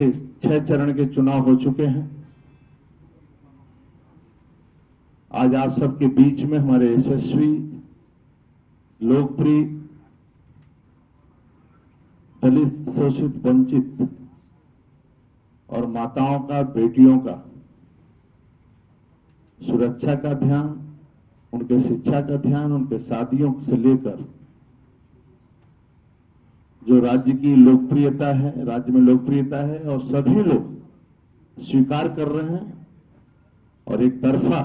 6 चरण के चुनाव हो चुके हैं। आज आप सबके बीच में हमारे यशस्वी, लोकप्रिय, दलित, शोषित, वंचित और माताओं का, बेटियों का सुरक्षा का ध्यान, उनके शिक्षा का ध्यान, उनके शादियों से लेकर जो राज्य की लोकप्रियता है, राज्य में लोकप्रियता है और सभी लोग स्वीकार कर रहे हैं और एक तरफा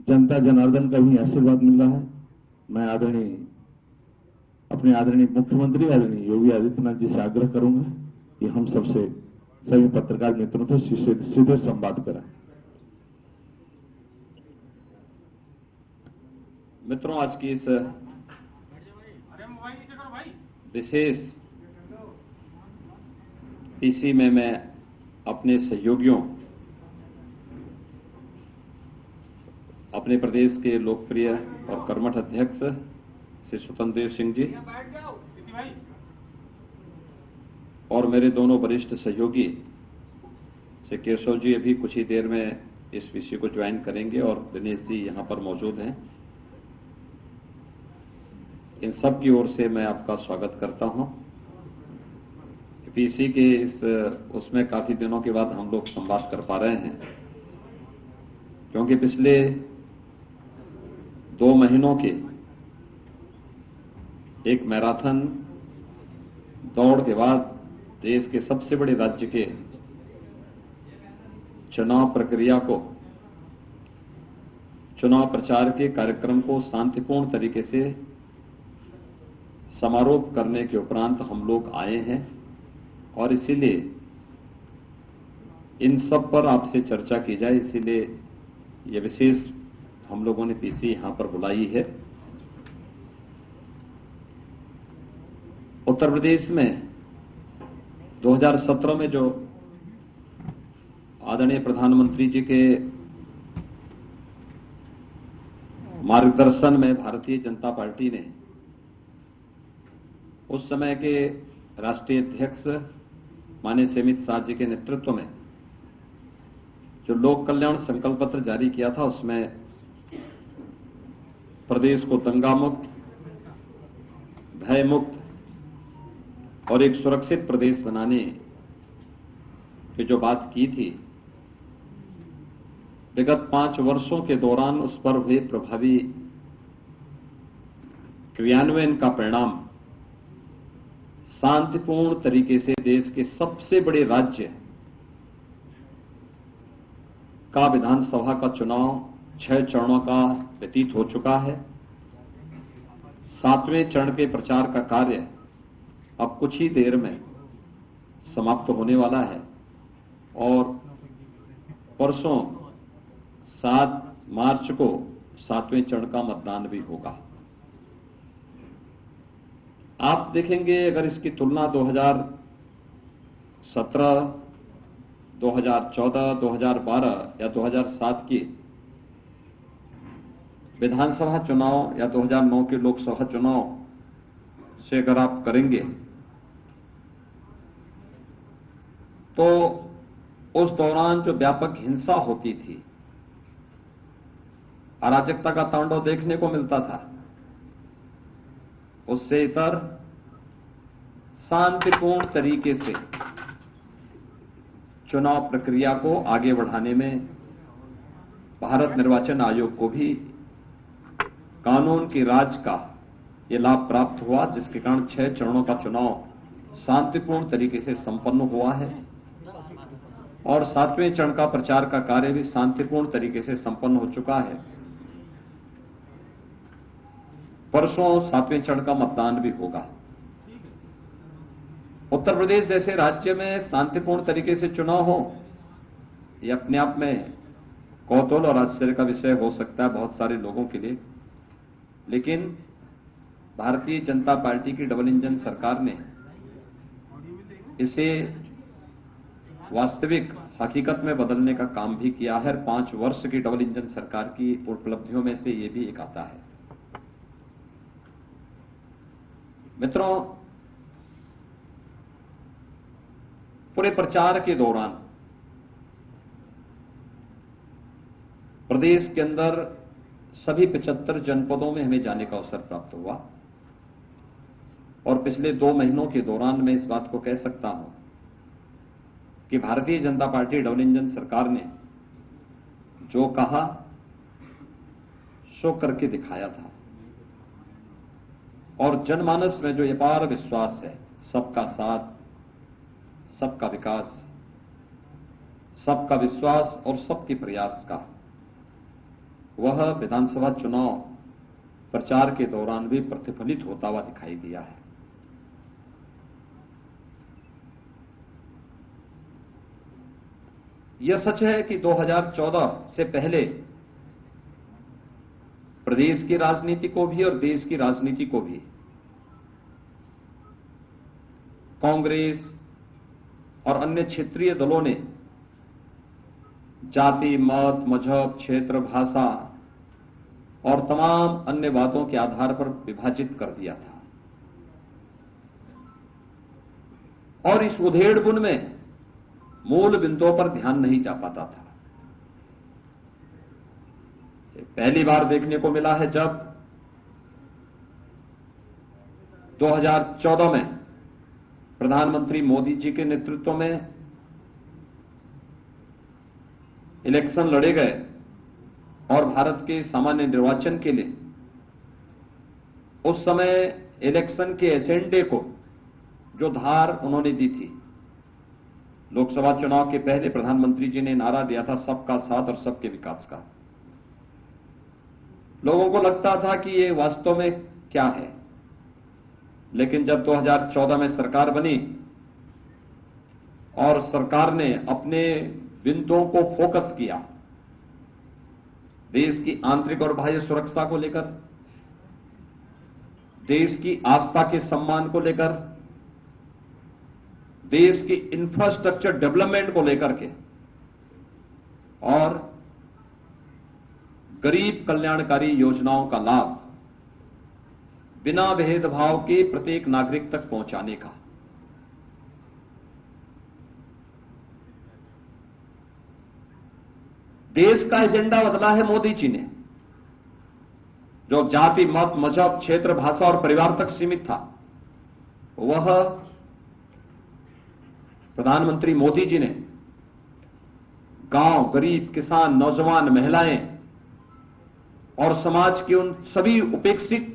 जनता जनार्दन का भी आशीर्वाद मिल रहा है। मैं अपने आदरणीय मुख्यमंत्री आदरणीय योगी आदित्यनाथ जी से आग्रह करूंगा कि हम सबसे, सभी पत्रकार मित्रों से सीधे संवाद कराएं। मित्रों, आज की इस विशेष पीसी में मैं अपने सहयोगियों, अपने प्रदेश के लोकप्रिय और कर्मठ अध्यक्ष श्री स्वतंत्र देव सिंह जी और मेरे दोनों वरिष्ठ सहयोगी श्री केशव जी अभी कुछ ही देर में इस विषय को ज्वाइन करेंगे और दिनेश जी यहां पर मौजूद हैं। इन सब की ओर से मैं आपका स्वागत करता हूं। पीसी के उसमें काफी दिनों के बाद हम लोग संवाद कर पा रहे हैं, क्योंकि पिछले 2 महीनों के एक मैराथन दौड़ के बाद देश के सबसे बड़े राज्य के चुनाव प्रक्रिया को, चुनाव प्रचार के कार्यक्रम को शांतिपूर्ण तरीके से समारोह करने के उपरांत हम लोग आए हैं और इसीलिए इन सब पर आपसे चर्चा की जाए, इसीलिए यह विशेष हम लोगों ने पीसी यहां पर बुलाई है। उत्तर प्रदेश में 2017 में जो आदरणीय प्रधानमंत्री जी के मार्गदर्शन में भारतीय जनता पार्टी ने उस समय के राष्ट्रीय अध्यक्ष माननीय अमित शाह जी के नेतृत्व में जो लोक कल्याण संकल्प पत्र जारी किया था, उसमें प्रदेश को दंगा मुक्त, भय मुक्त और एक सुरक्षित प्रदेश बनाने की जो बात की थी, विगत 5 वर्षों के दौरान उस पर हुए प्रभावी क्रियान्वयन का परिणाम शांतिपूर्ण तरीके से देश के सबसे बड़े राज्य का विधानसभा का चुनाव 6 चरणों का व्यतीत हो चुका है। 7वें चरण के प्रचार का कार्य अब कुछ ही देर में समाप्त होने वाला है और परसों 7 मार्च को 7वें चरण का मतदान भी होगा। आप देखेंगे, अगर इसकी तुलना 2017, 2014, 2012 या 2007 की विधानसभा चुनाव या 2009 के लोकसभा चुनाव से अगर आप करेंगे तो उस दौरान जो व्यापक हिंसा होती थी, अराजकता का तांडव देखने को मिलता था, उससे इतर शांतिपूर्ण तरीके से चुनाव प्रक्रिया को आगे बढ़ाने में भारत निर्वाचन आयोग को भी कानून की राज का ये लाभ प्राप्त हुआ, जिसके कारण 6 चरणों का चुनाव शांतिपूर्ण तरीके से संपन्न हुआ है और 7वें चरण का प्रचार का कार्य भी शांतिपूर्ण तरीके से संपन्न हो चुका है। परसों 7वें चरण का मतदान भी होगा। उत्तर प्रदेश जैसे राज्य में शांतिपूर्ण तरीके से चुनाव हो, यह अपने आप में कौतूहल और आश्चर्य का विषय हो सकता है बहुत सारे लोगों के लिए, लेकिन भारतीय जनता पार्टी की डबल इंजन सरकार ने इसे वास्तविक हकीकत में बदलने का काम भी किया है। 5 वर्ष की डबल इंजन सरकार की उपलब्धियों में से यह भी एक आता है। मित्रों, पूरे प्रचार के दौरान प्रदेश के अंदर सभी 75 जनपदों में हमें जाने का अवसर प्राप्त हुआ और पिछले 2 महीनों के दौरान मैं इस बात को कह सकता हूं कि Bharatiya Janata party double engine सरकार ने जो कहा सो करके दिखाया था और जनमानस में जो अपार विश्वास है, सबका साथ, सबका विकास, सबका विश्वास और सबके प्रयास का, वह विधानसभा चुनाव प्रचार के दौरान भी प्रतिफलित होता हुआ दिखाई दिया है। यह सच है कि 2014 से पहले प्रदेश की राजनीति को भी और देश की राजनीति को भी कांग्रेस और अन्य क्षेत्रीय दलों ने जाति, मत, मजहब, क्षेत्र, भाषा और तमाम अन्य बातों के आधार पर विभाजित कर दिया था और इस उधेड़बुन में मूल बिंदुओं पर ध्यान नहीं जा पाता था। पहली बार देखने को मिला है जब 2014 में प्रधानमंत्री मोदी जी के नेतृत्व में इलेक्शन लड़े गए और भारत के सामान्य निर्वाचन के लिए उस समय इलेक्शन के एजेंडे को जो धार उन्होंने दी थी, लोकसभा चुनाव के पहले प्रधानमंत्री जी ने नारा दिया था सबका साथ और सबके विकास का। लोगों को लगता था कि ये वास्तव में क्या है, लेकिन जब 2014 में सरकार बनी और सरकार ने अपने बिंदुओं को फोकस किया देश की आंतरिक और बाह्य सुरक्षा को लेकर, देश की आस्था के सम्मान को लेकर, देश की इंफ्रास्ट्रक्चर डेवलपमेंट को लेकर के और गरीब कल्याणकारी योजनाओं का लाभ बिना भेदभाव के प्रत्येक नागरिक तक पहुंचाने का, देश का एजेंडा बदला है मोदी जी ने। जो जाति, मत, मजहब, क्षेत्र, भाषा और परिवार तक सीमित था, वह प्रधानमंत्री मोदी जी ने गांव, गरीब, किसान, नौजवान, महिलाएं और समाज के उन सभी उपेक्षित,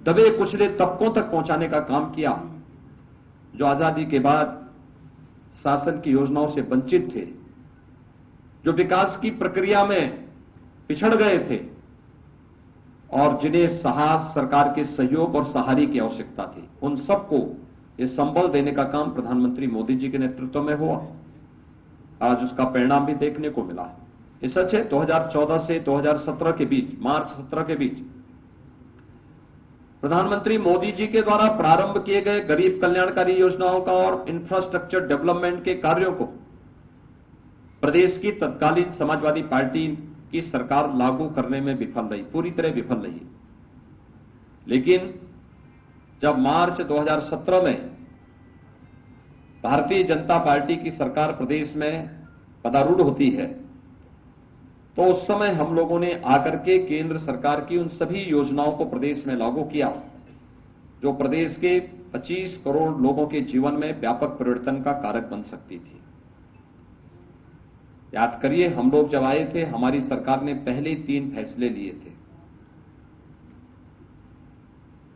दबे कुचले तबकों तक पहुंचाने का काम किया जो आजादी के बाद शासन की योजनाओं से वंचित थे, जो विकास की प्रक्रिया में पिछड़ गए थे और जिन्हें सरकार के सहयोग और सहारे की आवश्यकता थी, उन सबको ये संबल देने का काम प्रधानमंत्री मोदी जी के नेतृत्व में हुआ। आज उसका परिणाम भी देखने को मिला। ये सच है 2014 से 2017 के बीच, मार्च 17 के बीच प्रधानमंत्री मोदी जी के द्वारा प्रारंभ किए गए गरीब कल्याणकारी योजनाओं का और इंफ्रास्ट्रक्चर डेवलपमेंट के कार्यों को प्रदेश की तत्कालीन समाजवादी पार्टी की सरकार लागू करने में विफल रही, पूरी तरह विफल रही। लेकिन जब मार्च 2017 में भारतीय जनता पार्टी की सरकार प्रदेश में पदारूढ़ होती है, तो उस समय हम लोगों ने आकर के केंद्र सरकार की उन सभी योजनाओं को प्रदेश में लागू किया जो प्रदेश के 25 करोड़ लोगों के जीवन में व्यापक परिवर्तन का कारक बन सकती थी। याद करिए, हम लोग जब आए थे, हमारी सरकार ने पहले 3 फैसले लिए थे।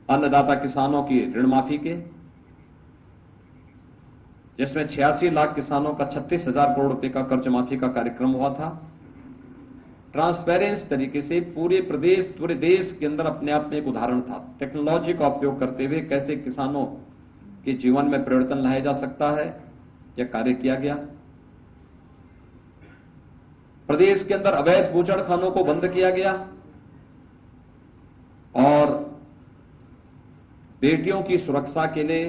अन्नदाता किसानों की ऋण माफी के, जिसमें 86 लाख किसानों का 36,000 करोड़ रुपए का कर्ज माफी का कार्यक्रम हुआ था। ट्रांसपेरेंस तरीके से पूरे देश के अंदर अपने आप में एक उदाहरण था। टेक्नोलॉजी का उपयोग करते हुए कैसे किसानों के जीवन में परिवर्तन लाया जा सकता है, यह कार्य किया गया। प्रदेश के अंदर अवैध बूचड़खानों को बंद किया गया और बेटियों की सुरक्षा के लिए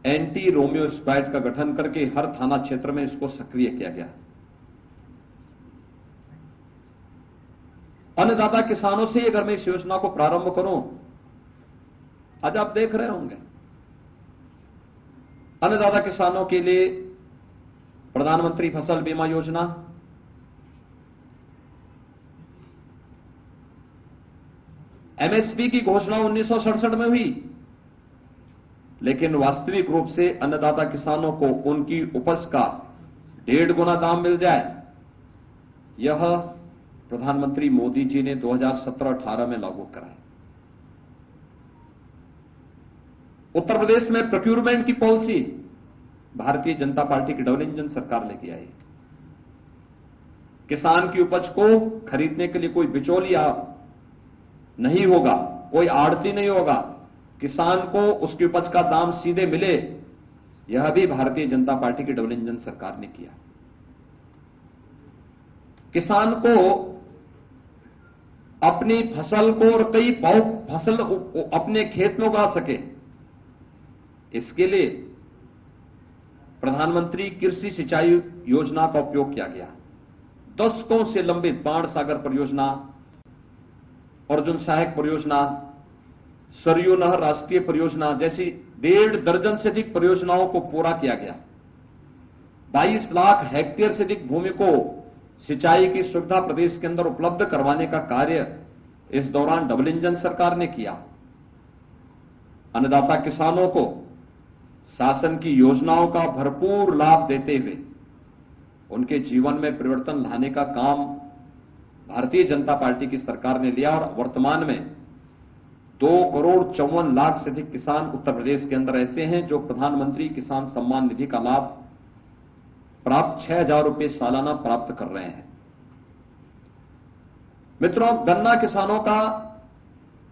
एंटी रोमियो स्क्वाड का गठन करके हर थाना क्षेत्र में इसको सक्रिय किया गया। अन्नदाता किसानों से अगर मैं इस योजना को प्रारंभ करूं, आज आप देख रहे होंगे अन्नदाता किसानों के लिए प्रधानमंत्री फसल बीमा योजना, एमएसपी की घोषणा 1967 में हुई, लेकिन वास्तविक रूप से अन्नदाता किसानों को उनकी उपज का 1.5 गुना दाम मिल जाए, यह प्रधानमंत्री मोदी जी ने 2017-18 में लागू कराया। उत्तर प्रदेश में प्रोक्यूरमेंट की पॉलिसी भारतीय जनता पार्टी की डबल इंजन सरकार लेके आई। किसान की उपज को खरीदने के लिए कोई बिचौलिया नहीं होगा, कोई आड़ती नहीं होगा, किसान को उसकी उपज का दाम सीधे मिले, यह भी भारतीय जनता पार्टी की डबल इंजन सरकार ने किया। किसान को अपनी फसल को और कई फसल अपने खेत में उगा सके, इसके लिए प्रधानमंत्री कृषि सिंचाई योजना का उपयोग किया गया। दशकों से लंबित बाण सागर परियोजना, अर्जुन सहायक परियोजना, सरयू नहर राष्ट्रीय परियोजना जैसी 1.5 दर्जन से अधिक परियोजनाओं को पूरा किया गया। 22 लाख हेक्टेयर से अधिक भूमि को सिंचाई की सुविधा प्रदेश के अंदर उपलब्ध करवाने का कार्य इस दौरान डबल इंजन सरकार ने किया। अन्नदाता किसानों को शासन की योजनाओं का भरपूर लाभ देते हुए उनके जीवन में परिवर्तन लाने का काम भारतीय जनता पार्टी की सरकार ने लिया, और वर्तमान में 2,54,00,000 से अधिक किसान उत्तर प्रदेश के अंदर ऐसे हैं जो प्रधानमंत्री किसान सम्मान निधि का लाभ प्राप्त 6,000 रुपये सालाना प्राप्त कर रहे हैं। मित्रों, गन्ना किसानों का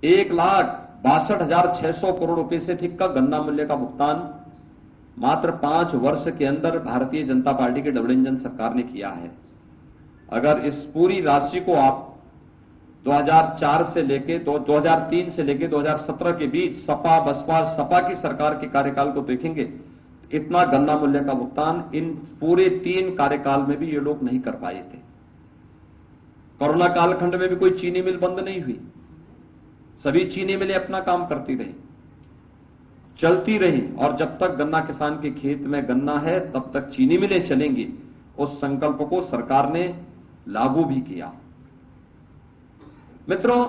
1,62,600 करोड़ रुपए से अधिक का गन्ना मूल्य का भुगतान मात्र 5 वर्ष के अंदर भारतीय जनता पार्टी की डबल इंजन सरकार ने किया है। अगर इस पूरी राशि को आप 2004 से लेके 2003 से लेके 2017 के बीच सपा बसपा सपा की सरकार के कार्यकाल को देखेंगे, इतना गन्ना मूल्य का भुगतान इन पूरे 3 कार्यकाल में भी ये लोग नहीं कर पाए थे। कोरोना कालखंड में भी कोई चीनी मिल बंद नहीं हुई, सभी चीनी मिलें अपना काम करती रही, चलती रही, और जब तक गन्ना किसान के खेत में गन्ना है तब तक चीनी मिलें चलेंगी। उस संकल्प को सरकार ने लागू भी किया। मित्रों,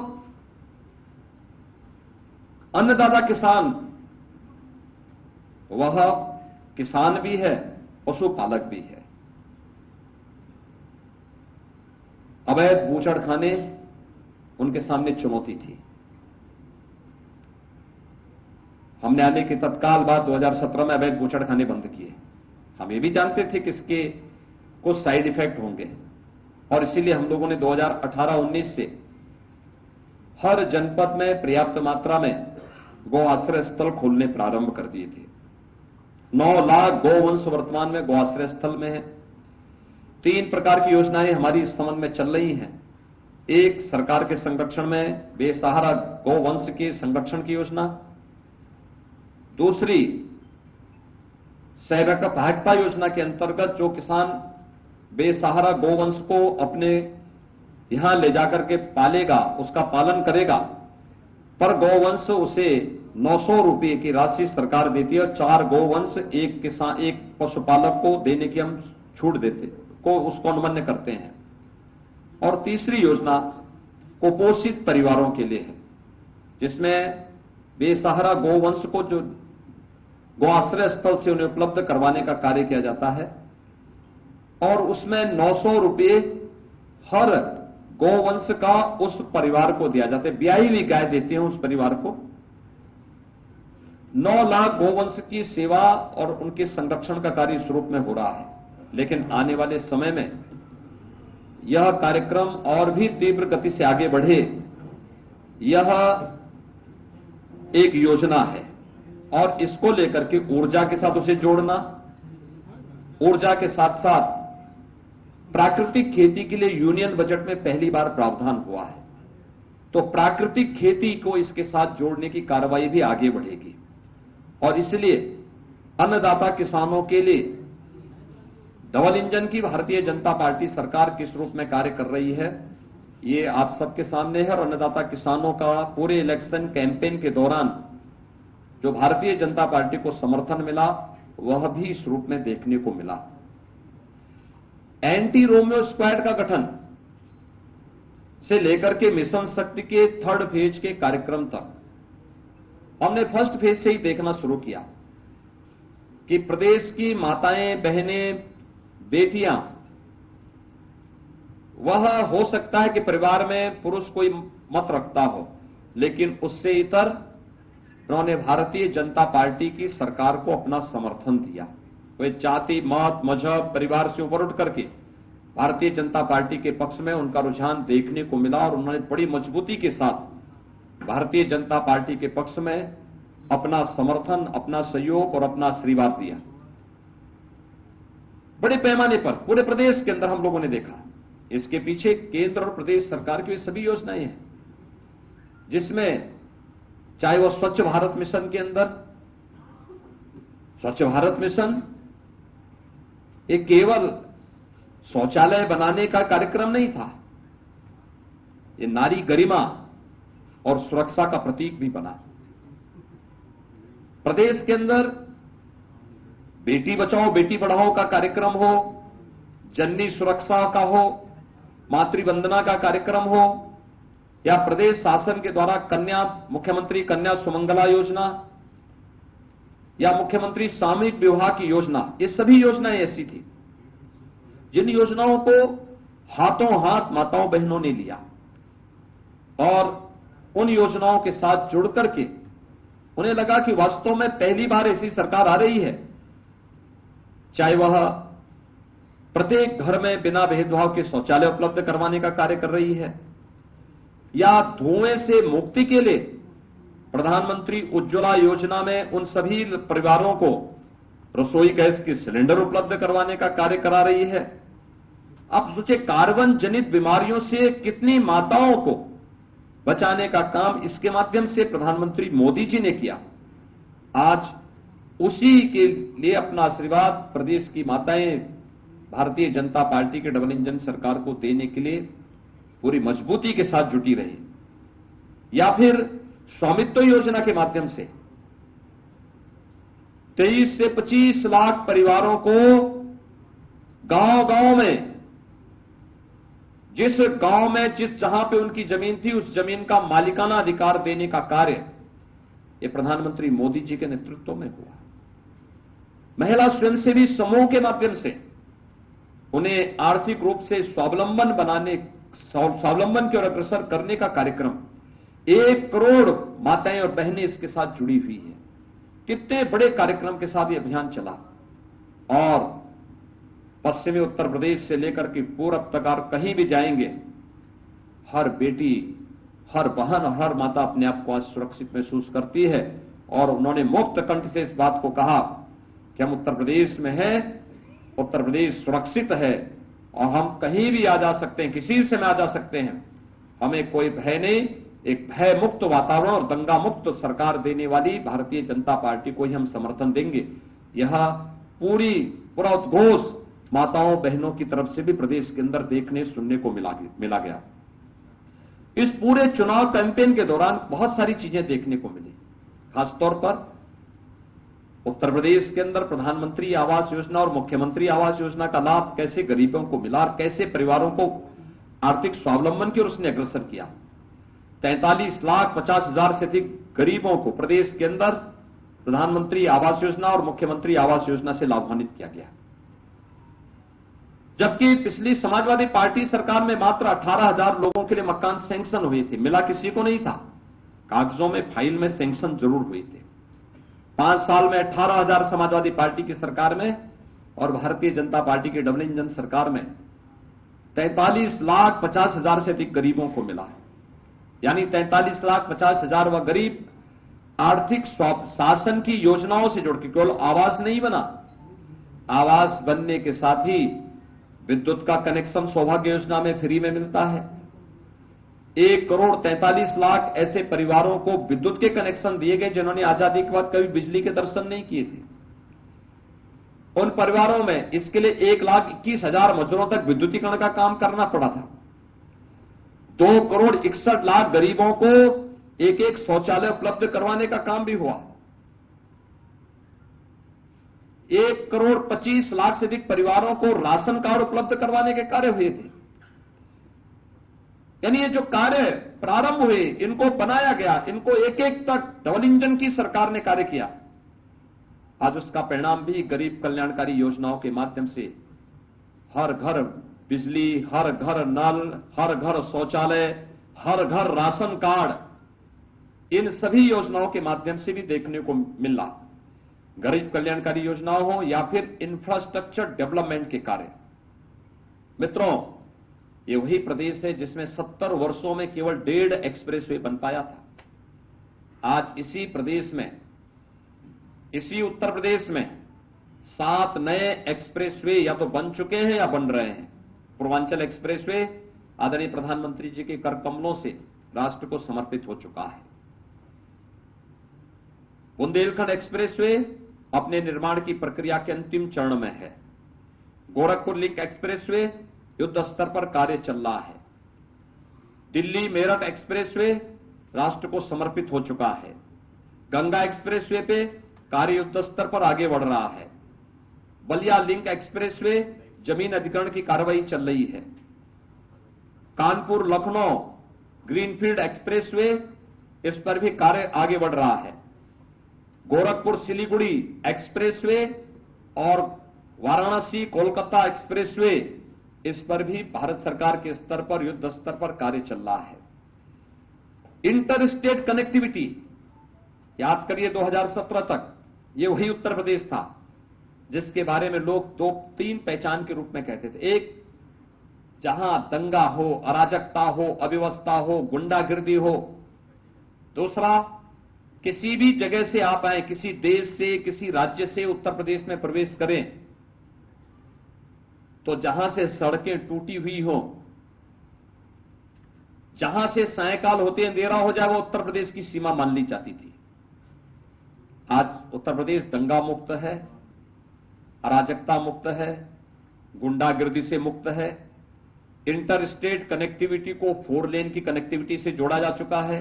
अन्नदाता किसान वह किसान भी है, पशुपालक भी है। अवैध बूचड़खाने उनके सामने चुनौती थी। हमने आने के तत्काल बाद 2017 में अवैध बूचड़खाने बंद किए। हम ये भी जानते थे कि इसके कुछ साइड इफेक्ट होंगे, और इसीलिए हम लोगों ने 2018-19 से हर जनपद में पर्याप्त मात्रा में गौ आश्रय स्थल खोलने प्रारंभ कर दिए थे। 9 लाख गौवंश वर्तमान में गौ आश्रय स्थल में है। 3 प्रकार की योजनाएं हमारी इस संबंध में चल रही हैं। एक, सरकार के संरक्षण में बेसहारा गौवंश के संरक्षण की योजना। दूसरी, सेवक भागता योजना के अंतर्गत जो किसान बेसहारा गौवंश को अपने यहां ले जाकर के पालेगा, उसका पालन करेगा, पर गौवंश उसे 900 रुपये की राशि सरकार देती है, और 4 गौवंश एक पशुपालक को देने की हम छूट देते को उसको अनुमन्य करते हैं। और तीसरी योजना कुपोषित परिवारों के लिए है, जिसमें बेसहारा गौवंश को जो गौ आश्रय स्थल से उन्हें उपलब्ध करवाने का कार्य किया जाता है, और उसमें 900 रुपये हर गौवंश का उस परिवार को दिया जाता है। ब्याई हुई गाय देते हैं उस परिवार को। 9 लाख गौवंश की सेवा और उनके संरक्षण का कार्य इस रूप में हो रहा है। लेकिन आने वाले समय में यह कार्यक्रम और भी तीव्र गति से आगे बढ़े, यह एक योजना है, और इसको लेकर के ऊर्जा के साथ उसे जोड़ना, ऊर्जा के साथ साथ प्राकृतिक खेती के लिए यूनियन बजट में पहली बार प्रावधान हुआ है, तो प्राकृतिक खेती को इसके साथ जोड़ने की कार्रवाई भी आगे बढ़ेगी। और इसलिए अन्नदाता किसानों के लिए डबल इंजन की भारतीय जनता पार्टी सरकार किस रूप में कार्य कर रही है, ये आप सबके सामने है। और अन्नदाता किसानों का पूरे इलेक्शन कैंपेन के दौरान जो भारतीय जनता पार्टी को समर्थन मिला, वह भी इस रूप में देखने को मिला। एंटी रोमियो स्क्वाड का गठन से लेकर के मिशन शक्ति के 3rd फेज के कार्यक्रम तक हमने 1st फेज से ही देखना शुरू किया कि प्रदेश की माताएं, बहनें, बेटियां, वह हो सकता है कि परिवार में पुरुष कोई मत रखता हो, लेकिन उससे इतर उन्होंने भारतीय जनता पार्टी की सरकार को अपना समर्थन दिया। वे जाति, मत, मजहब, परिवार से ऊपर उठ करके भारतीय जनता पार्टी के पक्ष में उनका रुझान देखने को मिला और उन्होंने बड़ी मजबूती के साथ भारतीय जनता पार्टी के पक्ष में अपना समर्थन, अपना सहयोग और अपना आशीर्वाद दिया। बड़े पैमाने पर पूरे प्रदेश के अंदर हम लोगों ने देखा। इसके पीछे केंद्र और प्रदेश सरकार की सभी योजनाएं हैं, जिसमें चाहे वो स्वच्छ भारत मिशन के अंदर, स्वच्छ भारत मिशन एक केवल शौचालय बनाने का कार्यक्रम नहीं था, ये नारी गरिमा और सुरक्षा का प्रतीक भी बना। प्रदेश के अंदर बेटी बचाओ बेटी पढ़ाओ का कार्यक्रम हो, जननी सुरक्षा का हो, मातृवंदना का कार्यक्रम हो, या प्रदेश शासन के द्वारा मुख्यमंत्री कन्या सुमंगला योजना या मुख्यमंत्री सामूहिक विवाह की योजना, ये सभी योजनाएं ऐसी थी जिन योजनाओं को हाथों हाथ माताओं बहनों ने लिया और उन योजनाओं के साथ जुड़ करके उन्हें लगा कि वास्तव में पहली बार ऐसी सरकार आ रही है, चाहे वह प्रत्येक घर में बिना भेदभाव के शौचालय उपलब्ध करवाने का कार्य कर रही है, या धुएं से मुक्ति के लिए प्रधानमंत्री उज्ज्वला योजना में उन सभी परिवारों को रसोई गैस के सिलेंडर उपलब्ध करवाने का कार्य करा रही है। आप सोचिए, कार्बन जनित बीमारियों से कितनी माताओं को बचाने का काम इसके माध्यम से प्रधानमंत्री मोदी जी ने किया। आज उसी के लिए अपना आशीर्वाद प्रदेश की माताएं भारतीय जनता पार्टी के डबल इंजन सरकार को देने के लिए पूरी मजबूती के साथ जुटी रही। या फिर स्वामित्व योजना के माध्यम से 23 से 25 लाख परिवारों को गांव-गांव में, जिस गांव में जहां पे उनकी जमीन थी उस जमीन का मालिकाना अधिकार देने का कार्य ये प्रधानमंत्री मोदी जी के नेतृत्व में हुआ। महिला स्वयंसेवी समूह के माध्यम से उन्हें आर्थिक रूप से स्वावलंबन की ओर अग्रसर करने का कार्यक्रम, 1 करोड़ माताएं और बहनें इसके साथ जुड़ी हुई हैं। कितने बड़े कार्यक्रम के साथ ये अभियान चला और पश्चिमी उत्तर प्रदेश से लेकर के पूरब तक और कहीं भी जाएंगे, हर बेटी, हर बहन और हर माता अपने आप को आज सुरक्षित महसूस करती है। और उन्होंने मुक्त कंठ से इस बात को कहा कि हम उत्तर प्रदेश में हैं, उत्तर प्रदेश सुरक्षित है और हम कहीं भी आ जा सकते हैं, किसी से में आ जा सकते हैं, हमें कोई भय नहीं। एक भय मुक्त वातावरण और दंगा मुक्त सरकार देने वाली भारतीय जनता पार्टी को ही हम समर्थन देंगे। यह पूरा उद्घोष माताओं बहनों की तरफ से भी प्रदेश के अंदर देखने सुनने को मिला गया। इस पूरे चुनाव कैंपेन के दौरान बहुत सारी चीजें देखने को मिली। खासतौर पर उत्तर प्रदेश के अंदर प्रधानमंत्री आवास योजना और मुख्यमंत्री आवास योजना का लाभ कैसे गरीबों को मिला और कैसे परिवारों को आर्थिक स्वावलंबन की ओर उसने अग्रसर किया। 43,50,000 से अधिक गरीबों को प्रदेश के अंदर प्रधानमंत्री आवास योजना और मुख्यमंत्री आवास योजना से लाभान्वित किया गया। जबकि पिछली समाजवादी पार्टी सरकार में मात्र 18,000 लोगों के लिए मकान सैंक्शन हुए थे, मिला किसी को नहीं था। कागजों में, फाइल में सैंक्शन जरूर हुए थे। 5 साल में 18,000 समाजवादी पार्टी की सरकार में और भारतीय जनता पार्टी की डबल इंजन सरकार में 43,50,000 से अधिक गरीबों को मिला है। यानी 43,50,000 वह गरीब आर्थिक शासन की योजनाओं से जुड़ के, केवल आवास नहीं बना, आवास बनने के साथ ही विद्युत का कनेक्शन सौभाग्य योजना में फ्री में मिलता है। 1,43,00,000 ऐसे परिवारों को विद्युत के कनेक्शन दिए गए जिन्होंने आजादी के बाद कभी बिजली के दर्शन नहीं किए थे। उन परिवारों में इसके लिए 1,21,000 मजदूरों तक विद्युतीकरण का काम करना पड़ा था। 2,61,00,000 गरीबों को एक शौचालय उपलब्ध करवाने का काम भी हुआ। 1,25,00,000 से अधिक परिवारों को राशन कार्ड उपलब्ध करवाने के कार्य हुए थे। यानी ये जो कार्य प्रारंभ हुए, इनको बनाया गया, इनको एक एक तक डबल इंजन की सरकार ने कार्य किया। आज उसका परिणाम भी गरीब कल्याणकारी योजनाओं के माध्यम से हर घर बिजली, हर घर नल, हर घर शौचालय, हर घर राशन कार्ड, इन सभी योजनाओं के माध्यम से भी देखने को मिल रहा। गरीब कल्याणकारी योजनाओं हो या फिर इंफ्रास्ट्रक्चर डेवलपमेंट के कार्य। मित्रों, ये वही प्रदेश है जिसमें 70 वर्षों में केवल 1.5 एक्सप्रेसवे बन पाया था। आज इसी प्रदेश में, इसी उत्तर प्रदेश में 7 नए एक्सप्रेसवे या तो बन चुके हैं या बन रहे हैं। पूर्वांचल एक्सप्रेसवे आदरणीय प्रधानमंत्री जी के कर कमलों से राष्ट्र को समर्पित हो चुका है। बुंदेलखंड एक्सप्रेसवे अपने निर्माण की प्रक्रिया के अंतिम चरण में है। गोरखपुर लिंक एक्सप्रेसवे युद्ध स्तर पर कार्य चल रहा है। दिल्ली मेरठ एक्सप्रेसवे राष्ट्र को समर्पित हो चुका है। गंगा एक्सप्रेसवे पे कार्य युद्ध स्तर पर आगे बढ़ रहा है। बलिया लिंक एक्सप्रेसवे जमीन अधिग्रहण की कार्रवाई चल रही है। कानपुर लखनऊ ग्रीनफील्ड एक्सप्रेसवे, इस पर भी कार्य आगे बढ़ रहा है। गोरखपुर सिलीगुड़ी एक्सप्रेसवे और वाराणसी कोलकाता एक्सप्रेसवे, इस पर भी भारत सरकार के स्तर पर युद्ध स्तर पर कार्य चल रहा है। इंटर स्टेट कनेक्टिविटी, याद करिए 2017 तक ये वही उत्तर प्रदेश था जिसके बारे में लोग 2-3 पहचान के रूप में कहते थे। एक, जहां दंगा हो, अराजकता हो, अव्यवस्था हो, गुंडागिर्दी हो। दूसरा, किसी भी जगह से आप आए, किसी देश से, किसी राज्य से उत्तर प्रदेश में प्रवेश करें तो जहां से सड़कें टूटी हुई हो, जहां से सायंकाल होते अंधेरा हो जाए, वो उत्तर प्रदेश की सीमा मान ली जाती थी। आज उत्तर प्रदेश दंगा मुक्त है, अराजकता मुक्त है, गुंडागिर्दी से मुक्त है। इंटर स्टेट कनेक्टिविटी को 4 लेन की कनेक्टिविटी से जोड़ा जा चुका है।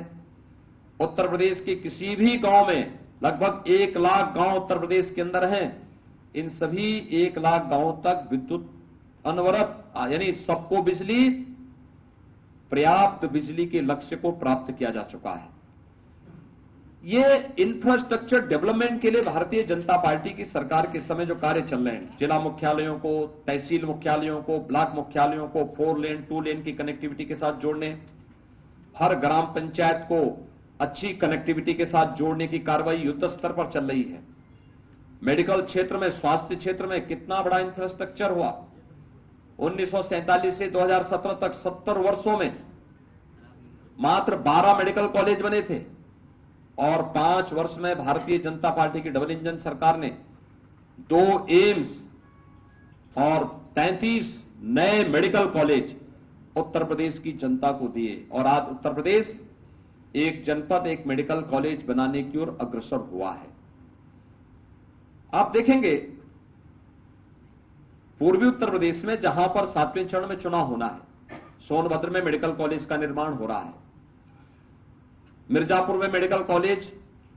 उत्तर प्रदेश के किसी भी गांव में, लगभग 1 लाख गांव उत्तर प्रदेश के अंदर हैं, इन सभी 1 लाख गांवों तक विद्युत अनवरत, यानी सबको बिजली, पर्याप्त बिजली के लक्ष्य को प्राप्त किया जा चुका है। ये इंफ्रास्ट्रक्चर डेवलपमेंट के लिए भारतीय जनता पार्टी की सरकार के समय जो कार्य चल रहे हैं, जिला मुख्यालयों को, तहसील मुख्यालयों को, ब्लॉक मुख्यालयों को 4 लेन 2 लेन की कनेक्टिविटी के साथ जोड़ने, हर ग्राम पंचायत को अच्छी कनेक्टिविटी के साथ जोड़ने की कार्रवाई युद्ध स्तर पर चल रही है। मेडिकल क्षेत्र में, स्वास्थ्य क्षेत्र में कितना बड़ा इंफ्रास्ट्रक्चर हुआ। 1947 से 2017 तक 70 वर्षों में मात्र 12 मेडिकल कॉलेज बने थे और 5 वर्ष में भारतीय जनता पार्टी की डबल इंजन सरकार ने 2 एम्स और 33 नए मेडिकल कॉलेज उत्तर प्रदेश की जनता को दिए और आज उत्तर प्रदेश एक जनपद एक मेडिकल कॉलेज बनाने की ओर अग्रसर हुआ है। आप देखेंगे पूर्वी उत्तर प्रदेश में जहां पर 7वें चरण में चुनाव होना है, सोनभद्र में मेडिकल कॉलेज का निर्माण हो रहा है। मिर्जापुर में मेडिकल कॉलेज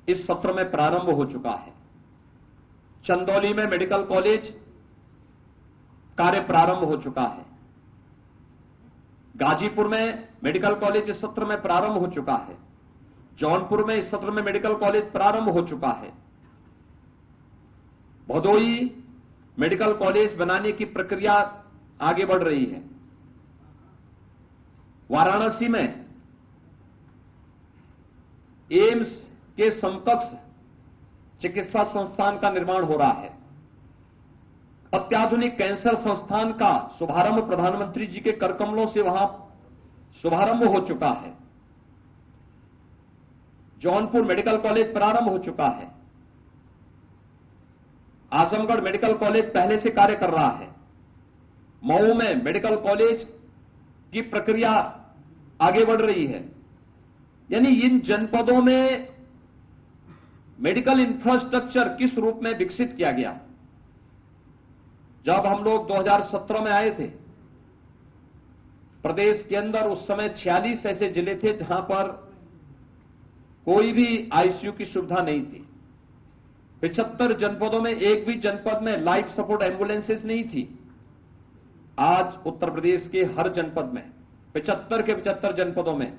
इस सत्र में प्रारंभ हो चुका है। चंदौली में मेडिकल कॉलेज कार्य प्रारंभ हो चुका है। गाजीपुर में मेडिकल कॉलेज इस सत्र में प्रारंभ हो चुका है। जौनपुर में इस सत्र में मेडिकल कॉलेज प्रारंभ हो चुका है। भदोई मेडिकल कॉलेज बनाने की प्रक्रिया आगे बढ़ रही है। वाराणसी में एम्स के समकक्ष चिकित्सा संस्थान का निर्माण हो रहा है। अत्याधुनिक कैंसर संस्थान का शुभारंभ प्रधानमंत्री जी के करकमलों से वहां शुभारंभ हो चुका है। जौनपुर मेडिकल कॉलेज प्रारंभ हो चुका है। आजमगढ़ मेडिकल कॉलेज पहले से कार्य कर रहा है। मऊ में मेडिकल कॉलेज की प्रक्रिया आगे बढ़ रही है। यानी इन जनपदों में मेडिकल इंफ्रास्ट्रक्चर किस रूप में विकसित किया गया। जब हम लोग 2017 में आए थे, प्रदेश के अंदर उस समय 46 ऐसे जिले थे जहां पर कोई भी आईसीयू की सुविधा नहीं थी। 75 जनपदों में एक भी जनपद में लाइफ सपोर्ट एम्बुलेंसेस नहीं थी। आज उत्तर प्रदेश के हर जनपद में 75 के 75 जनपदों में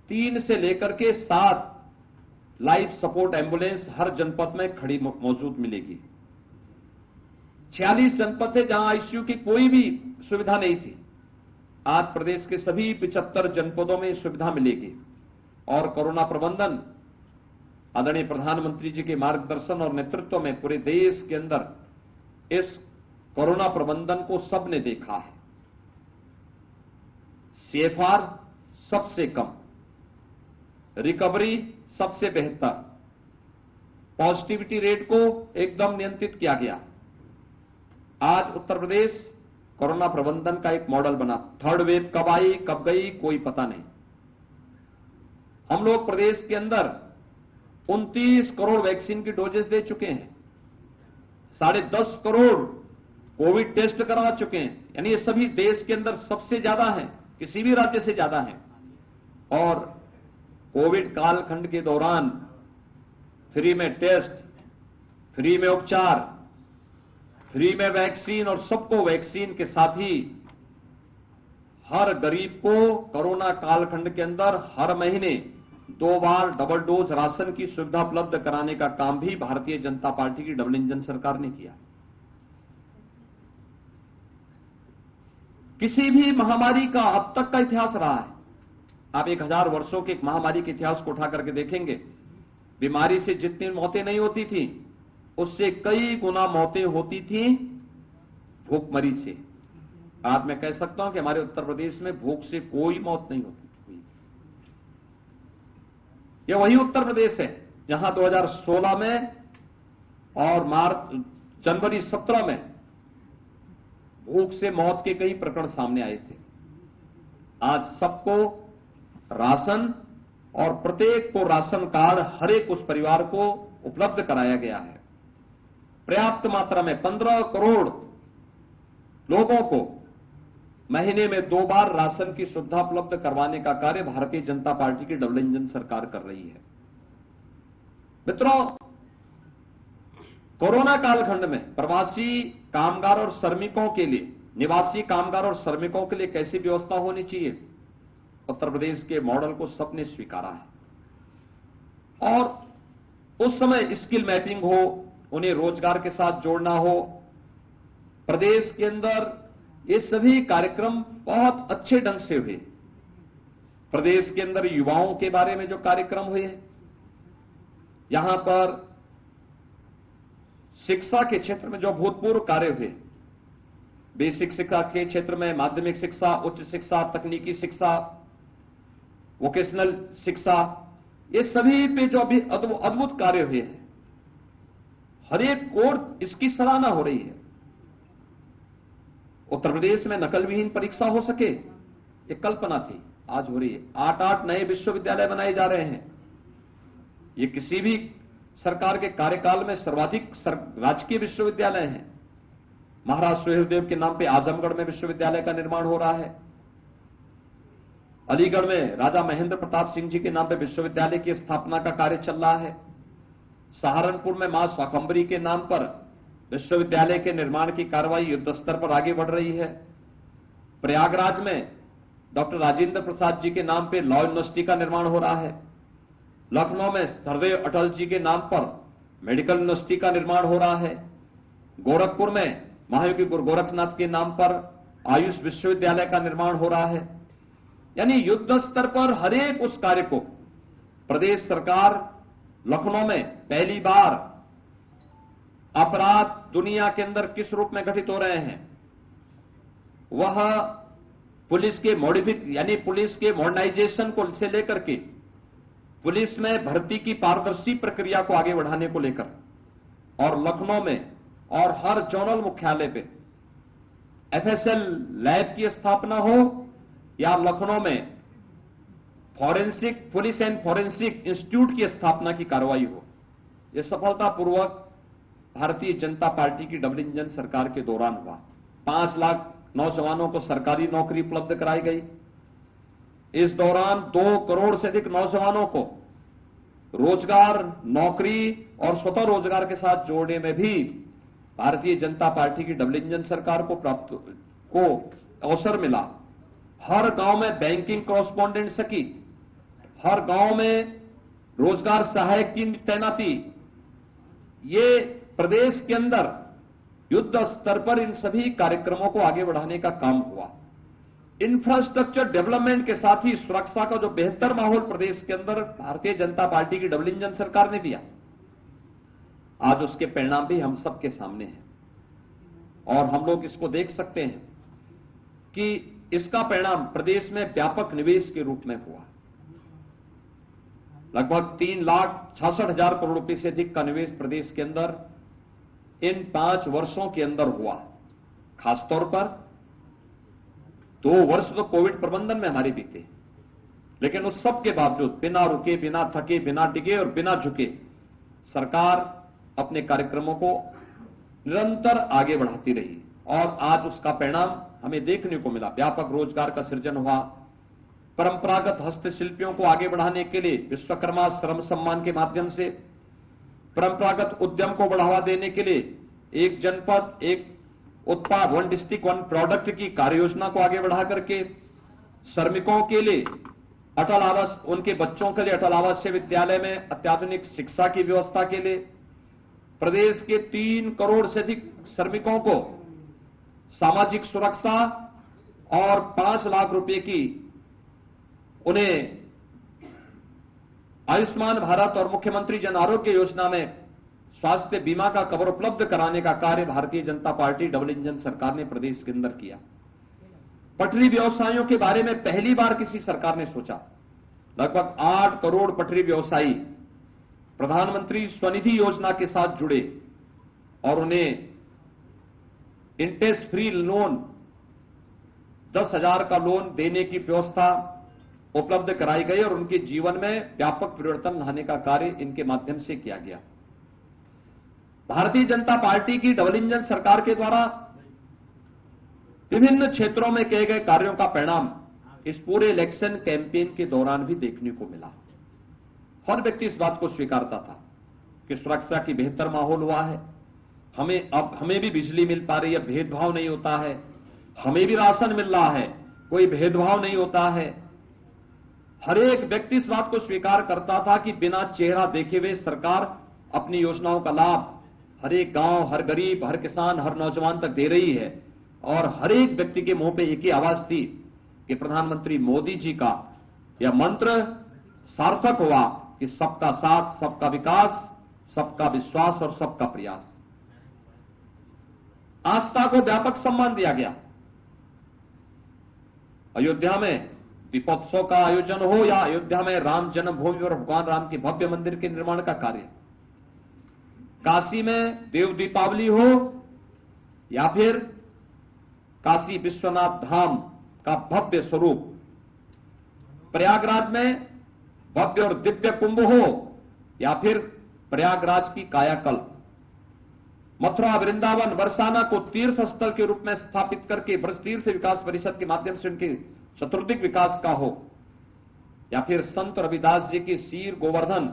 3 से लेकर के 7 लाइफ सपोर्ट एम्बुलेंस हर जनपद में खड़ी मौजूद मिलेगी। 46 जनपद थे जहां आईसीयू की कोई भी सुविधा नहीं थी। आज प्रदेश के सभी 75 जनपदों में सुविधा मिलेगी और कोरोना प्रबंधन आदरणीय प्रधानमंत्री जी के मार्गदर्शन और नेतृत्व में पूरे देश के अंदर इस कोरोना प्रबंधन को सबने देखा है। सीएफआर सबसे कम, रिकवरी सबसे बेहतर, पॉजिटिविटी रेट को एकदम नियंत्रित किया गया। आज उत्तर प्रदेश कोरोना प्रबंधन का एक मॉडल बना। थर्ड वेव कब आई कब गई कोई पता नहीं। हम लोग प्रदेश के अंदर 29 करोड़ वैक्सीन की डोजेस दे चुके हैं, 10.5 करोड़ कोविड टेस्ट करवा चुके हैं। यानी ये सभी देश के अंदर सबसे ज्यादा है, किसी भी राज्य से ज्यादा है। और कोविड कालखंड के दौरान फ्री में टेस्ट, फ्री में उपचार, फ्री में वैक्सीन और सबको वैक्सीन के साथ ही हर गरीब को कोरोना कालखंड के अंदर हर महीने 2 बार डबल डोज राशन की सुविधा उपलब्ध कराने का काम भी भारतीय जनता पार्टी की डबल इंजन सरकार ने किया। किसी भी महामारी का अब तक का इतिहास रहा है। आप 1000 वर्षों के एक महामारी के इतिहास को उठा करके देखेंगे, बीमारी से जितनी मौतें नहीं होती थी उससे कई गुना मौतें होती थी भूखमरी से। आज मैं कह सकता हूं कि हमारे उत्तर प्रदेश में भूख से कोई मौत नहीं होती। यह वही उत्तर प्रदेश है जहां 2016 में और जनवरी 17 में भूख से मौत के कई प्रकरण सामने आए थे। आज सबको राशन और प्रत्येक को राशन कार्ड हर एक उस परिवार को उपलब्ध कराया गया है। पर्याप्त मात्रा में 15 करोड़ लोगों को महीने में 2 बार राशन की सुविधा उपलब्ध करवाने का कार्य भारतीय जनता पार्टी की डबल इंजन सरकार कर रही है। मित्रों, कोरोना कालखंड में प्रवासी कामगार और श्रमिकों के लिए, निवासी कामगार और श्रमिकों के लिए कैसी व्यवस्था होनी चाहिए, उत्तर प्रदेश के मॉडल को सबने स्वीकारा है। और उस समय स्किल मैपिंग हो, उन्हें रोजगार के साथ जोड़ना हो, प्रदेश के अंदर ये सभी कार्यक्रम बहुत अच्छे ढंग से हुए। प्रदेश के अंदर युवाओं के बारे में जो कार्यक्रम हुए, यहां पर शिक्षा के क्षेत्र में जो भूतपूर्व कार्य हुए, बेसिक शिक्षा के क्षेत्र में, माध्यमिक शिक्षा, उच्च शिक्षा, तकनीकी शिक्षा, वोकेशनल शिक्षा, ये सभी पे जो अभी अद्भुत कार्य हुए हैं, हर एक ओर इसकी सराहना हो रही है। उत्तर प्रदेश में नकल विहीन परीक्षा हो सके, ये कल्पना थी, आज हो रही है। 8 नए विश्वविद्यालय बनाए जा रहे हैं। ये किसी भी सरकार के कार्यकाल में सर्वाधिक राजकीय विश्वविद्यालय हैं। महाराज सुहेलदेव के नाम पे आजमगढ़ में विश्वविद्यालय का निर्माण हो रहा है। अलीगढ़ में राजा महेंद्र प्रताप सिंह जी के नाम पे विश्वविद्यालय की स्थापना का कार्य चल रहा है। सहारनपुर में मां स्वाकंबरी के नाम पर विश्वविद्यालय के निर्माण की कार्रवाई युद्ध स्तर पर आगे बढ़ रही है। प्रयागराज में डॉक्टर राजेंद्र प्रसाद जी के नाम पे लॉ यूनिवर्सिटी का निर्माण हो रहा है। लखनऊ में सरदेव अटल जी के नाम पर मेडिकल यूनिवर्सिटी का निर्माण हो रहा है। गोरखपुर में महायोगी गुरु गोरखनाथ के नाम पर आयुष विश्वविद्यालय का निर्माण हो रहा है। यानी युद्ध स्तर पर हर एक उस कार्य को प्रदेश सरकार लखनऊ में पहली बार अपराध दुनिया के अंदर किस रूप में घटित हो रहे हैं, वह पुलिस के यानी पुलिस के मॉडर्नाइजेशन को से लेकर के पुलिस में भर्ती की पारदर्शी प्रक्रिया को आगे बढ़ाने को लेकर, और लखनऊ में और हर जोनल मुख्यालय पे एफएसएल लैब की स्थापना हो या लखनऊ में पुलिस एंड फॉरेंसिक इंस्टीट्यूट की स्थापना की कार्रवाई हो, यह सफलतापूर्वक भारतीय जनता पार्टी की डबल इंजन सरकार के दौरान हुआ। 5 लाख नौजवानों को सरकारी नौकरी उपलब्ध कराई गई। इस दौरान 2 करोड़ से अधिक नौजवानों को रोजगार, नौकरी और स्वतः रोजगार के साथ जोड़ने में भी भारतीय जनता पार्टी की डबल इंजन सरकार को अवसर मिला। हर गांव में बैंकिंग कॉरेस्पॉन्डेंट सखी, हर गांव में रोजगार सहायक की तैनाती, ये प्रदेश के अंदर युद्ध स्तर पर इन सभी कार्यक्रमों को आगे बढ़ाने का काम हुआ। इंफ्रास्ट्रक्चर डेवलपमेंट के साथ ही सुरक्षा का जो बेहतर माहौल प्रदेश के अंदर भारतीय जनता पार्टी की डबल इंजन सरकार ने दिया, आज उसके परिणाम भी हम सबके सामने हैं और हम लोग इसको देख सकते हैं कि इसका परिणाम प्रदेश में व्यापक निवेश के रूप में हुआ। लगभग 3,66,000 करोड़ रुपए से अधिक का निवेश प्रदेश के अंदर इन 5 वर्षों के अंदर हुआ। खासतौर पर 2 वर्ष तो कोविड प्रबंधन में हमारे बीते, लेकिन उस सब के बावजूद बिना रुके, बिना थके, बिना टिके और बिना झुके सरकार अपने कार्यक्रमों को निरंतर आगे बढ़ाती रही और आज उसका परिणाम हमें देखने को मिला। व्यापक रोजगार का सृजन हुआ। परंपरागत हस्तशिल्पियों को आगे बढ़ाने के लिए विश्वकर्मा श्रम सम्मान के माध्यम से, परंपरागत उद्यम को बढ़ावा देने के लिए एक जनपद एक उत्पाद, 1 डिस्ट्रिक्ट 1 प्रोडक्ट की कार्य योजना को आगे बढ़ा करके श्रमिकों के लिए अटल आवास, उनके बच्चों के लिए अटल आवासीय विद्यालय में अत्याधुनिक शिक्षा की व्यवस्था के लिए प्रदेश के 3 करोड़ से अधिक श्रमिकों को सामाजिक सुरक्षा और 5 लाख रुपए की उन्हें आयुष्मान भारत और मुख्यमंत्री जन आरोग्य योजना में स्वास्थ्य बीमा का कवर उपलब्ध कराने का कार्य Bharatiya Janata party double engine सरकार ने प्रदेश के अंदर किया। पटरी व्यवसायियों के बारे में पहली बार किसी सरकार ने सोचा। लगभग 8 करोड़ पटरी व्यवसायी प्रधानमंत्री स्वनिधि योजना के साथ जुड़े और उन्हें इंटरेस्ट फ्री लोन 10,000 का लोन देने की व्यवस्था उपलब्ध कराई गई और उनके जीवन में व्यापक परिवर्तन लाने का कार्य इनके माध्यम से किया गया। भारतीय जनता पार्टी की डबल इंजन सरकार के द्वारा विभिन्न क्षेत्रों में किए गए कार्यों का परिणाम इस पूरे इलेक्शन कैंपेन के दौरान भी देखने को मिला। हर व्यक्ति इस बात को स्वीकारता था कि सुरक्षा की बेहतर माहौल हुआ है, हमें भी बिजली मिल पा रही है, भेदभाव नहीं होता है, हमें भी राशन मिल रहा है, कोई भेदभाव नहीं होता है। हर एक व्यक्ति इस बात को स्वीकार करता था कि बिना चेहरा देखे हुए सरकार अपनी योजनाओं का लाभ हर एक गांव, हर गरीब, हर किसान, हर नौजवान तक दे रही है और हर एक व्यक्ति के मुंह पे एक ही आवाज थी कि प्रधानमंत्री मोदी जी का यह मंत्र सार्थक हुआ कि सबका साथ, सबका विकास, सबका विश्वास और सबका प्रयास। आस्था को व्यापक सम्मान दिया गया। अयोध्या में दीपोत्सव का आयोजन हो या अयोध्या में राम जन्मभूमि पर भगवान राम के भव्य मंदिर के निर्माण का कार्य, काशी में देव दीपावली हो या फिर काशी विश्वनाथ धाम का भव्य स्वरूप, प्रयागराज में भव्य और दिव्य कुंभ हो या फिर प्रयागराज की कायाकल्प, मथुरा, वृंदावन, बरसाना को तीर्थ स्थल के रूप में स्थापित करके ब्रज तीर्थ विकास परिषद के माध्यम से उनके चतुर्दिक विकास का हो या फिर संत रविदास जी के सीर गोवर्धन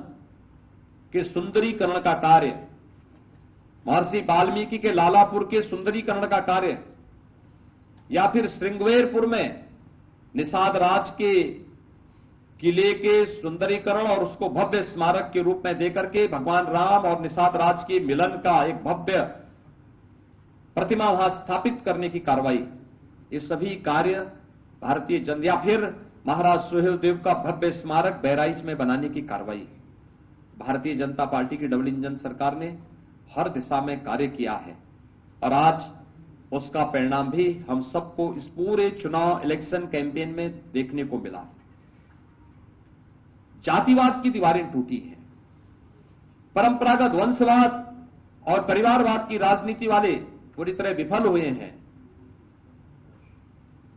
के सुंदरीकरण का कार्य, महर्षि वाल्मीकि के लालापुर के सुंदरीकरण का कार्य या फिर श्रृंगवेरपुर में निषाद राज के किले के सुंदरीकरण और उसको भव्य स्मारक के रूप में देकर के भगवान राम और निषाद राज के मिलन का एक भव्य प्रतिमा वहां स्थापित करने की कार्रवाई, ये सभी कार्य भारतीय जनता, या फिर महाराज सुहेलदेव का भव्य स्मारक बहराइच में बनाने की कार्रवाई, भारतीय जनता पार्टी की डबल इंजन सरकार ने हर दिशा में कार्य किया है और आज उसका परिणाम भी हम सबको इस पूरे चुनाव इलेक्शन कैंपेन में देखने को मिला। जातिवाद की दीवारें टूटी हैं, परंपरागत वंशवाद और परिवारवाद की राजनीति वाले पूरी तरह विफल हुए हैं।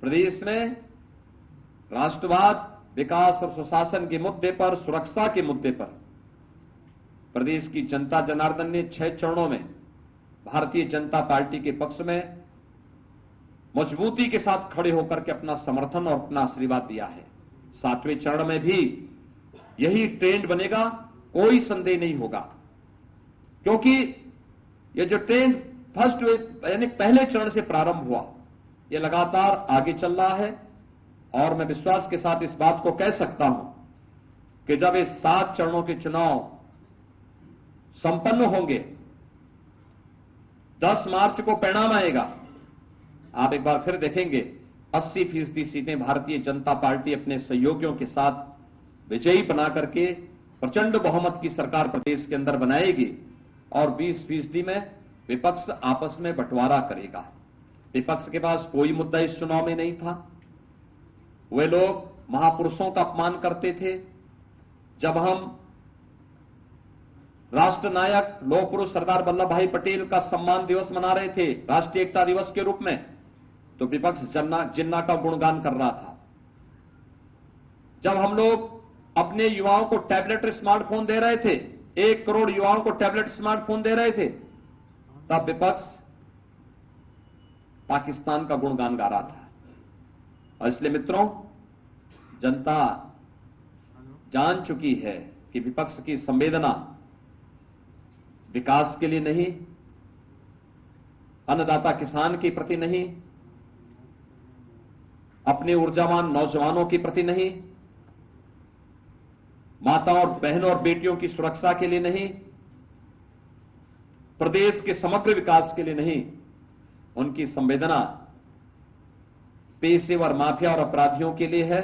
प्रदेश में राष्ट्रवाद, विकास और सुशासन के मुद्दे पर, सुरक्षा के मुद्दे पर प्रदेश की जनता जनार्दन ने 6 चरणों में भारतीय जनता पार्टी के पक्ष में मजबूती के साथ खड़े होकर के अपना समर्थन और अपना आशीर्वाद दिया है। 7वें चरण में भी यही ट्रेंड बनेगा कोई संदेह नहीं होगा, क्योंकि ये जो ट्रेंड फर्स्ट वेव यानी पहले चरण से प्रारंभ हुआ, ये लगातार आगे चल रहा है। और मैं विश्वास के साथ इस बात को कह सकता हूं कि जब इस 7 चरणों के चुनाव संपन्न होंगे, 10 मार्च को परिणाम आएगा, आप एक बार फिर देखेंगे 80% सीटें भारतीय जनता पार्टी अपने सहयोगियों के साथ विजयी बना करके प्रचंड बहुमत की सरकार प्रदेश के अंदर बनाएगी और 20% में विपक्ष आपस में बंटवारा करेगा। विपक्ष के पास कोई मुद्दा इस चुनाव में नहीं था। वे लोग महापुरुषों का अपमान करते थे। जब हम राष्ट्र नायक लौह पुरुष सरदार वल्लभ भाई पटेल का सम्मान दिवस मना रहे थे राष्ट्रीय एकता दिवस के रूप में, तो विपक्ष जिन्ना का गुणगान कर रहा था। जब हम लोग अपने युवाओं को टैबलेट स्मार्टफोन दे रहे थे, 1 करोड़ युवाओं को टैबलेट स्मार्टफोन दे रहे थे, तब विपक्ष पाकिस्तान का गुणगान गा रहा था। और इसलिए मित्रों, जनता जान चुकी है कि विपक्ष की संवेदना विकास के लिए नहीं, अन्नदाता किसान के प्रति नहीं, अपने ऊर्जावान नौजवानों के प्रति नहीं, माताओं और बहनों और बेटियों की सुरक्षा के लिए नहीं, प्रदेश के समग्र विकास के लिए नहीं, उनकी संवेदना पेशेवर माफिया और अपराधियों के लिए है।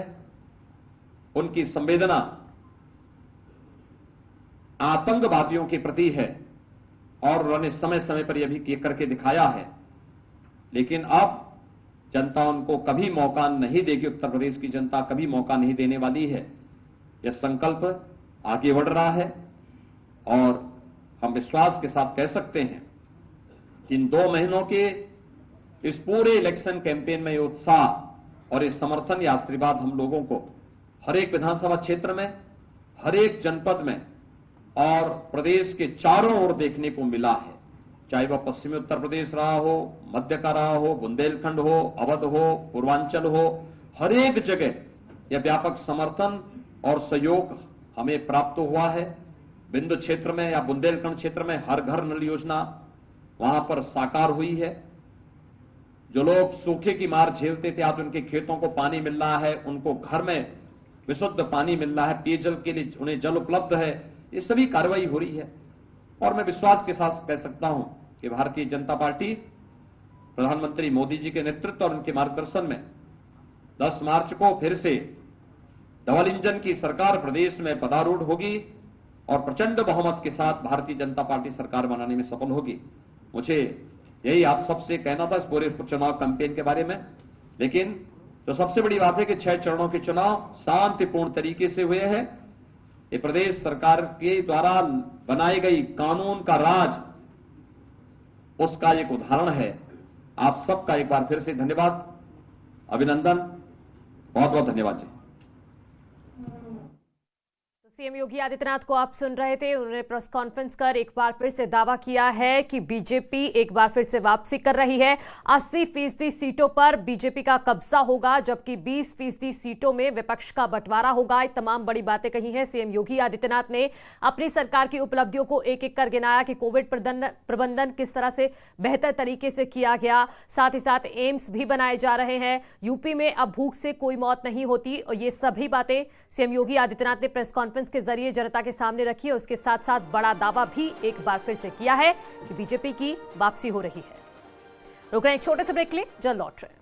उनकी संवेदना आतंकवादियों के प्रति है और उन्होंने समय समय पर यह भी करके दिखाया है। लेकिन अब जनता उनको कभी मौका नहीं देगी, उत्तर प्रदेश की जनता कभी मौका नहीं देने वाली है। यह संकल्प आगे बढ़ रहा है और हम विश्वास के साथ कह सकते हैं कि इन 2 महीनों के इस पूरे इलेक्शन कैंपेन में ये उत्साह और ये समर्थन या आशीर्वाद हम लोगों को हर एक विधानसभा क्षेत्र में, हर एक जनपद में और प्रदेश के चारों ओर देखने को मिला है। चाहे वह पश्चिमी उत्तर प्रदेश रहा हो, मध्य का रहा हो, बुंदेलखंड हो, अवध हो, पूर्वांचल हो, हर एक जगह यह व्यापक समर्थन और सहयोग हमें प्राप्त हुआ है। बिंदु क्षेत्र में या बुंदेलखंड क्षेत्र में हर घर नल योजना वहां पर साकार हुई है। जो लोग सूखे की मार झेलते थे, आज उनके खेतों को पानी मिल रहा है, उनको घर में विशुद्ध पानी मिल रहा है, पेयजल के लिए उन्हें जल उपलब्ध है। ये सभी कार्रवाई हो रही है और मैं विश्वास के साथ कह सकता हूं कि भारतीय जनता पार्टी प्रधानमंत्री मोदी जी के नेतृत्व और उनके मार्गदर्शन में 10 मार्च को फिर से डबल इंजन की सरकार प्रदेश में पदारूढ़ होगी और प्रचंड बहुमत के साथ भारतीय जनता पार्टी सरकार बनाने में सफल होगी। मुझे यही आप सबसे कहना था इस पूरे चुनाव कैंपेन के बारे में। लेकिन तो सबसे बड़ी बात है कि 6 चरणों के चुनाव शांतिपूर्ण तरीके से हुए हैं। ये प्रदेश सरकार के द्वारा बनाई गई कानून का राज, उसका एक उदाहरण है। आप सबका एक बार फिर से धन्यवाद, अभिनंदन, बहुत बहुत धन्यवाद जी। सीएम योगी आदित्यनाथ को आप सुन रहे थे। उन्होंने प्रेस कॉन्फ्रेंस कर एक बार फिर से दावा किया है कि बीजेपी एक बार फिर से वापसी कर रही है। 80% सीटों पर बीजेपी का कब्जा होगा, जबकि 20% सीटों में विपक्ष का बंटवारा होगा। तमाम बड़ी बातें कही हैं सीएम योगी आदित्यनाथ ने। अपनी सरकार की उपलब्धियों को एक एक कर गिनाया कि कोविड प्रबंधन किस तरह से बेहतर तरीके से किया गया, साथ ही साथ एम्स भी बनाए जा रहे हैं। यूपी में अब भूख से कोई मौत नहीं होती। और ये सभी बातें सीएम योगी आदित्यनाथ ने प्रेस कॉन्फ्रेंस के जरिए जनता के सामने रखी है। उसके साथ साथ बड़ा दावा भी एक बार फिर से किया है कि बीजेपी की वापसी हो रही है। रुक रहे हैं एक छोटे से ब्रेक के लिए, जल्द लौट रहे हैं।